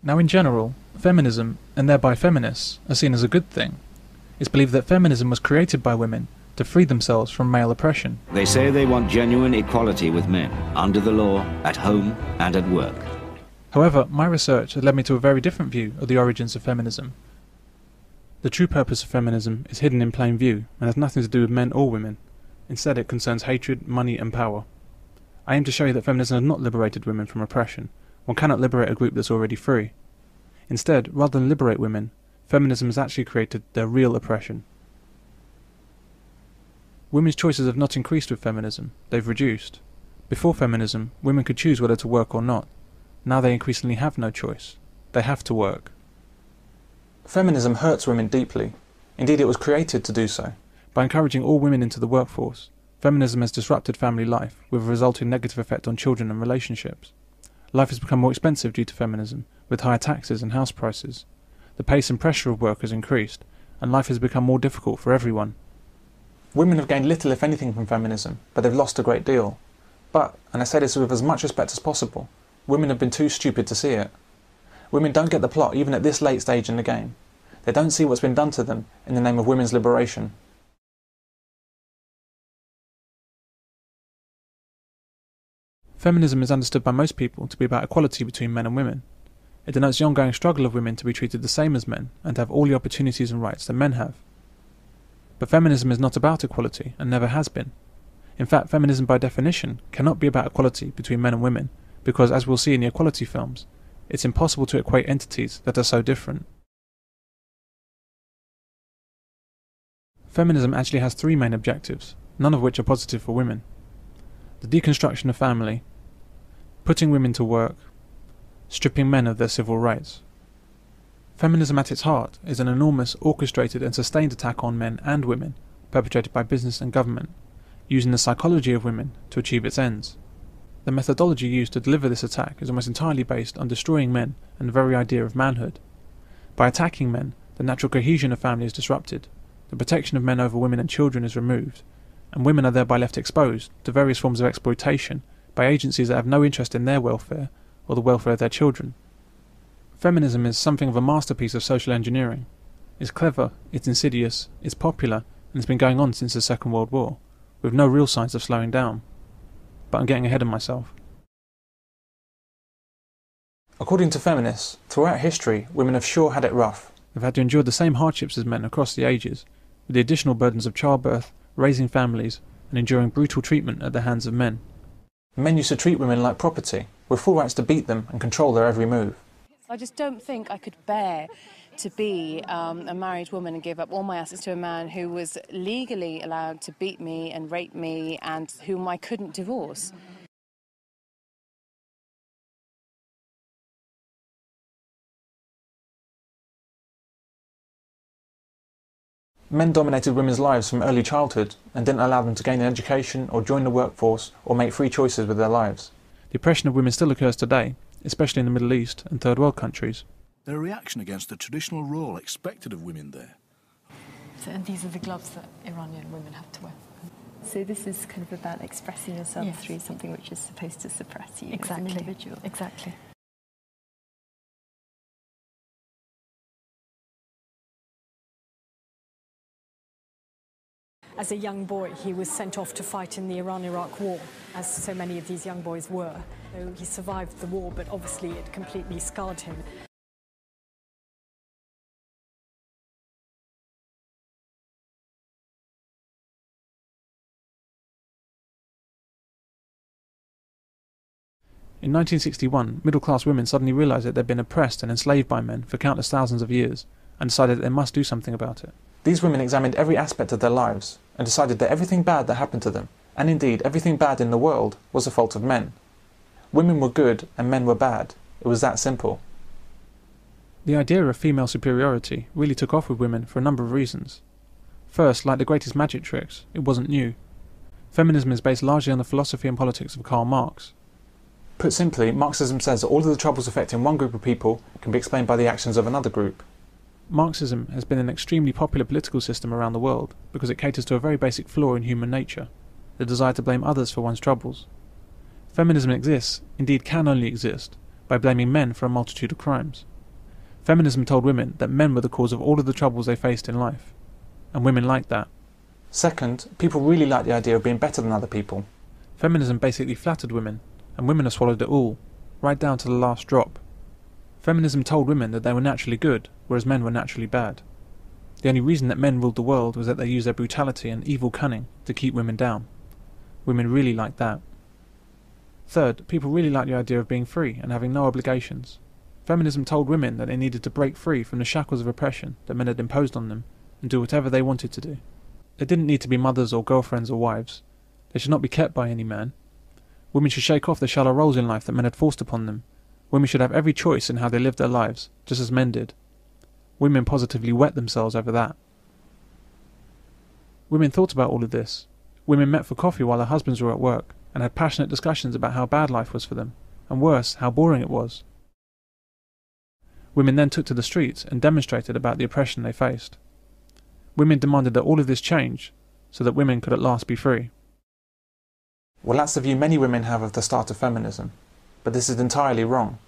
Now in general, feminism, and thereby feminists, are seen as a good thing. It's believed that feminism was created by women to free themselves from male oppression. They say they want genuine equality with men, under the law, at home and at work. However, my research has led me to a very different view of the origins of feminism. The true purpose of feminism is hidden in plain view and has nothing to do with men or women. Instead, it concerns hatred, money and power. I aim to show you that feminism has not liberated women from oppression. One cannot liberate a group that's already free. Instead, rather than liberate women, feminism has actually created their real oppression. Women's choices have not increased with feminism, they've reduced. Before feminism, women could choose whether to work or not. Now they increasingly have no choice. They have to work. Feminism hurts women deeply. Indeed, it was created to do so. By encouraging all women into the workforce, feminism has disrupted family life, with a resulting negative effect on children and relationships. Life has become more expensive due to feminism, with higher taxes and house prices. The pace and pressure of work has increased, and life has become more difficult for everyone. Women have gained little if anything from feminism, but they've lost a great deal. But, and I say this with as much respect as possible, women have been too stupid to see it. Women don't get the plot even at this late stage in the game. They don't see what's been done to them in the name of women's liberation. Feminism is understood by most people to be about equality between men and women. It denotes the ongoing struggle of women to be treated the same as men and to have all the opportunities and rights that men have. But feminism is not about equality and never has been. In fact, feminism by definition cannot be about equality between men and women because, as we'll see in the equality films, it's impossible to equate entities that are so different. Feminism actually has three main objectives, none of which are positive for women. The deconstruction of family, putting women to work, stripping men of their civil rights. Feminism at its heart is an enormous, orchestrated and sustained attack on men and women, perpetrated by business and government, using the psychology of women to achieve its ends. The methodology used to deliver this attack is almost entirely based on destroying men and the very idea of manhood. By attacking men, the natural cohesion of family is disrupted, the protection of men over women and children is removed, and women are thereby left exposed to various forms of exploitation by agencies that have no interest in their welfare or the welfare of their children. Feminism is something of a masterpiece of social engineering. It's clever, it's insidious, it's popular, and it's been going on since the Second World War, with no real signs of slowing down. But I'm getting ahead of myself. According to feminists, throughout history, women have sure had it rough. They've had to endure the same hardships as men across the ages, with the additional burdens of childbirth, raising families, and enduring brutal treatment at the hands of men. Men used to treat women like property, with full rights to beat them and control their every move. I just don't think I could bear to be a married woman and give up all my assets to a man who was legally allowed to beat me and rape me and whom I couldn't divorce. Men dominated women's lives from early childhood and didn't allow them to gain an education or join the workforce or make free choices with their lives. The oppression of women still occurs today, especially in the Middle East and third world countries. They're a reaction against the traditional role expected of women there. And these are the gloves that Iranian women have to wear. So this is kind of about expressing yourself through something which is supposed to suppress you as an individual. Exactly. As a young boy, he was sent off to fight in the Iran-Iraq war, as so many of these young boys were. So he survived the war, but obviously it completely scarred him. In 1961, middle-class women suddenly realised that they'd been oppressed and enslaved by men for countless thousands of years, and decided that they must do something about it. These women examined every aspect of their lives, and decided that everything bad that happened to them, and indeed everything bad in the world, was the fault of men. Women were good and men were bad. It was that simple. The idea of female superiority really took off with women for a number of reasons. First, like the greatest magic tricks, it wasn't new. Feminism is based largely on the philosophy and politics of Karl Marx. Put simply, Marxism says that all of the troubles affecting one group of people can be explained by the actions of another group. Marxism has been an extremely popular political system around the world because it caters to a very basic flaw in human nature, the desire to blame others for one's troubles. Feminism exists, indeed can only exist, by blaming men for a multitude of crimes. Feminism told women that men were the cause of all of the troubles they faced in life, and women liked that. Second, people really like the idea of being better than other people. Feminism basically flattered women, and women have swallowed it all, right down to the last drop. Feminism told women that they were naturally good, whereas men were naturally bad. The only reason that men ruled the world was that they used their brutality and evil cunning to keep women down. Women really liked that. Third, people really liked the idea of being free and having no obligations. Feminism told women that they needed to break free from the shackles of oppression that men had imposed on them and do whatever they wanted to do. They didn't need to be mothers or girlfriends or wives. They should not be kept by any man. Women should shake off the shallow roles in life that men had forced upon them. Women should have every choice in how they lived their lives, just as men did. Women positively wet themselves over that. Women thought about all of this. Women met for coffee while their husbands were at work, and had passionate discussions about how bad life was for them, and worse, how boring it was. Women then took to the streets and demonstrated about the oppression they faced. Women demanded that all of this change, so that women could at last be free. Well, that's the view many women have of the start of feminism, but this is entirely wrong.